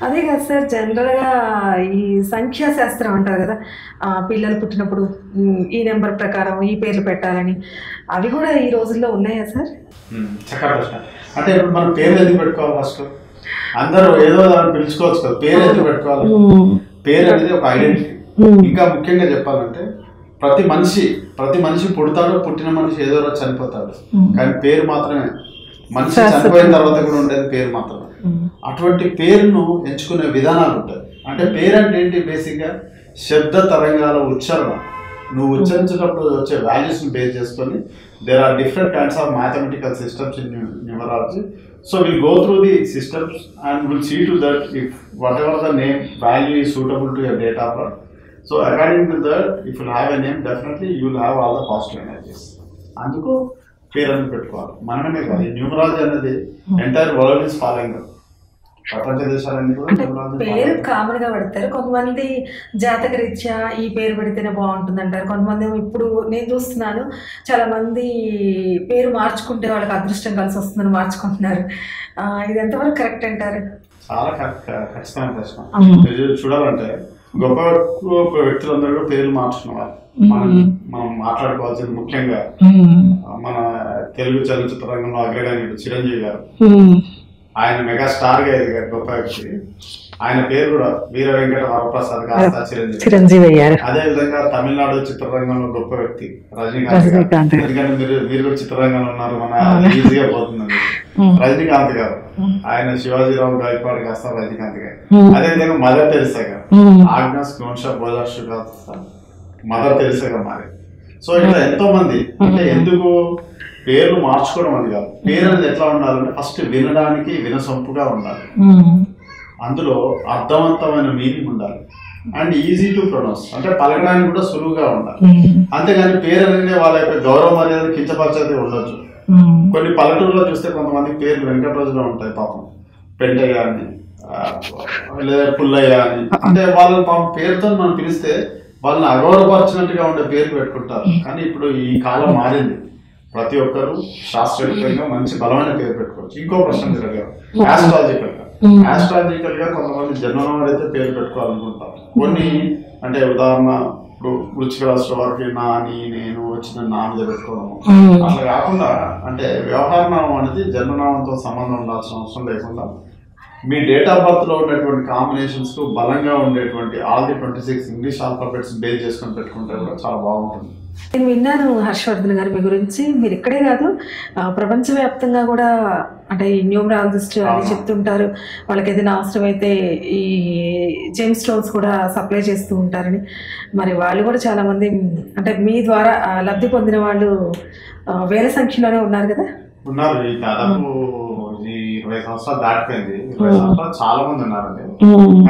అదే కదా సార్, జనరల్గా ఈ సంఖ్యాశాస్త్రం అంటారు కదా, పిల్లలు పుట్టినప్పుడు ఈ నెంబర్ ప్రకారం ఈ పేర్లు పెట్టాలని, అవి కూడా ఈ రోజుల్లో ఉన్నాయా సార్? చక్కటి ప్రశ్న. అంటే ఇప్పుడు మనం పేర్లు ఎందుకు పెట్టుకోవాలి? ఫస్ట్ అందరూ ఏదో దాన్ని పిలుచుకోవచ్చు కదా, పేరు ఎందుకు పెట్టుకోవాలి? పేరు అనేది ఒక ఐడెంటిటీ. ఇంకా ముఖ్యంగా చెప్పాలంటే ప్రతి మనిషి పుడతాడు, పుట్టిన మనిషి ఏదో రోజు చనిపోతాడు, కానీ పేరు మాత్రమే మనిషి చనిపోయిన తర్వాత కూడా ఉండేది పేరు మాత్రమే. అటువంటి పేరును ఎంచుకునే విధానాలు ఉంటాయి. అంటే పేరు అంటే ఏంటి? బేసిక్గా శబ్ద తరంగాల ఉచ్చారణ. నువ్వు ఉచ్చరించేటప్పుడు వచ్చే వాల్యూస్ని బేస్ చేసుకొని there are different kinds of mathematical systems in numerology. So we'll go through the systems and we'll see to that if whatever the name value is suitable to your date of birth. So according to that, if you have a name, definitely you will have all the positive energies. అందుకు పేరు అని పెట్టుకోవాలి. మనమే కాదు, numerology అనేది entire world is following. ప్రపంచ దేశాలన్నీ కూడా పేరు కామన్ గా పెడతారు. కొంతమంది జాతక రీత్యా ఈ పేరు పెడితేనే బాగుంటుంది అంటారు. కొంతమంది ఇప్పుడు నేను చూస్తున్నాను, చాలా మంది పేరు మార్చుకుంటే వాళ్ళకి అదృష్టం కలిసి వస్తుందని మార్చుకుంటున్నారు. ఇది ఎంతవరకు కరెక్ట్ అంటారు? చాలా ఖచ్చితమైన ప్రశ్న. చూడాలంటే గొప్ప గొప్ప వ్యక్తులందరూ కూడా పేర్లు మార్చుకున్నారు. మనం మాట్లాడుకోవాల్సింది ముఖ్యంగా మన తెలుగు చలనచిత్ర రంగంలో అగ్రగణ్యుడు చిరంజీవి గారు. ఆయన మెగాస్టార్ గా ఎదిగారు, గొప్ప వ్యక్తి. ఆయన పేరు కూడా వీర వెంకట వరప్రసాద్ కాస్త చిరంజీవి అయ్యారు. అదే విధంగా తమిళనాడు చిత్రరంగంలో గొప్ప వ్యక్తి రజనీకాంత్. ఎందుకంటే మీరు కూడా చిత్రరంగంలో ఉన్నారు, మన ఈజీగా పోతుంది. రజనీకాంత్ గారు, ఆయన శివాజీరావు గాయకవాడ్ కాస్త రజనీకాంత్ గారు. అదే విధంగా మదర్ తెరిసా గారు, ఆగ్నస్ నోన్షా బోజాషు కాస్త మదర్ తెరిసా గారు మరి. సో ఇట్లా ఎంతో మంది. అంటే ఎందుకు పేర్లు మార్చుకోవడం అని కాదు, పేరు అనేది ఎట్లా ఉండాలంటే ఫస్ట్ వినడానికి వినసొంపుగా ఉండాలి, అందులో అర్థవంతమైన మీనింగ్ ఉండాలి, అండ్ ఈజీ టు ప్రొనౌన్స్, అంటే పలకడానికి కూడా సులువుగా ఉండాలి. అంతేగాని పేరు అనేది వాళ్ళ యొక్క గౌరవ మర్యాద కించపరిచేది ఉండొచ్చు. కొన్ని పల్లెటూరులో చూస్తే కొంతమంది పేర్లు వెంకటరాజులో ఉంటాయి, పాపం పెంటయ్య అని లేదా పుల్లయ్య అని. అంటే వాళ్ళ పాపం పేరుతో మనం పిలిస్తే వాళ్ళని అగౌరవపరిచినట్టుగా ఉండే పేరు పెట్టుకుంటారు. కానీ ఇప్పుడు ఈ కాలం మారింది, ప్రతి ఒక్కరు శాస్త్రీయంగా మంచి బలమైన పేరు పెట్టుకోవచ్చు. ఇంకో ప్రశ్న జరగారు ఆస్ట్రాలజికల్ గా కొంతమంది జన్మనాడు అయితే పేరు పెట్టుకోవాలనుకుంటారు. కొన్ని అంటే ఉదాహరణ ఇప్పుడు వృశ్చిక రాశి వారికి నాని నేను వచ్చిన నా మీద పెట్టుకోవడము, అట్లా కాకుండా అంటే వ్యవహారనామం అనేది జన్మనామంతో సంబంధం ఉండాల్సిన అవసరం లేకుండా మీ డేట్ ఆఫ్ బర్త్ లో ఉన్నటువంటి కాంబినేషన్స్ కు బలంగా ఉండేటువంటి all the 26 English alphabets base చేసుకొని పెట్టుకుంటే కూడా చాలా బాగుంటుంది. నేను విన్నాను హర్షవర్ధన్ గారు మీ గురించి, మీరు ఇక్కడే కాదు ప్రపంచవ్యాప్తంగా కూడా అంటే ఈ న్యూమరాలజిస్ట్ అని చెప్తుంటారు. వాళ్ళకి ఏదైనా అవసరమైతే ఈ జెమ్ స్టోన్స్ కూడా సప్లై చేస్తూ ఉంటారని. మరి వాళ్ళు కూడా చాలామంది అంటే మీ ద్వారా లబ్ధి పొందిన వాళ్ళు వేల సంఖ్యలోనే ఉన్నారు కదా? ఉన్నారు. దాదాపు 20 సంవత్సరాలు దాటిపోయింది. 20 సంవత్సరాలు చాలా మంది ఉన్నారండి.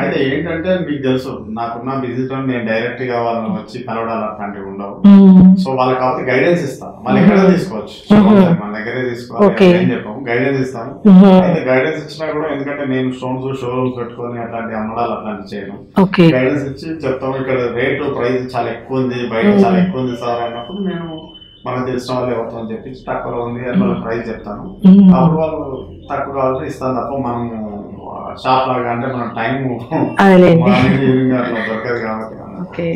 అయితే ఏంటంటే మీకు తెలుసు, నాకున్న బిజీతో నేను డైరెక్ట్ గా వాళ్ళని వచ్చి కలవడాలు అట్లాంటివి ఉండవు. సో వాళ్ళకి కాబట్టి గైడెన్స్ ఇస్తాను. వాళ్ళు ఎక్కడైనా తీసుకోవచ్చు, మన దగ్గరే తీసుకోవాలి ఏం చెప్పాము, గైడెన్స్ ఇస్తాను. అయితే గైడెన్స్ ఇచ్చినా కూడా, ఎందుకంటే నేను స్టోన్స్ షోరూమ్స్ పెట్టుకొని అట్లాంటి అమ్మడాలు అట్లాంటివి చేయను. గైడెన్స్ ఇచ్చి చెప్తాము, ఇక్కడ రేటు ప్రైస్ చాలా ఎక్కువ ఉంది, బయట చాలా ఎక్కువ ఉంది సార్ అన్నప్పుడు నేను మనకు తెలిసిన వాళ్ళు ఎవరితో అని చెప్పి తక్కువలో ఉంది అని వాళ్ళ ప్రైస్ చెప్తాను. అప్పుడు వాళ్ళు తక్కువ కావాలంటే ఇస్తాను తప్ప మనం షాప్ లాగా అంటే మన టైం ఈవినింగ్ అట్లా దొరకదు కాబట్టి.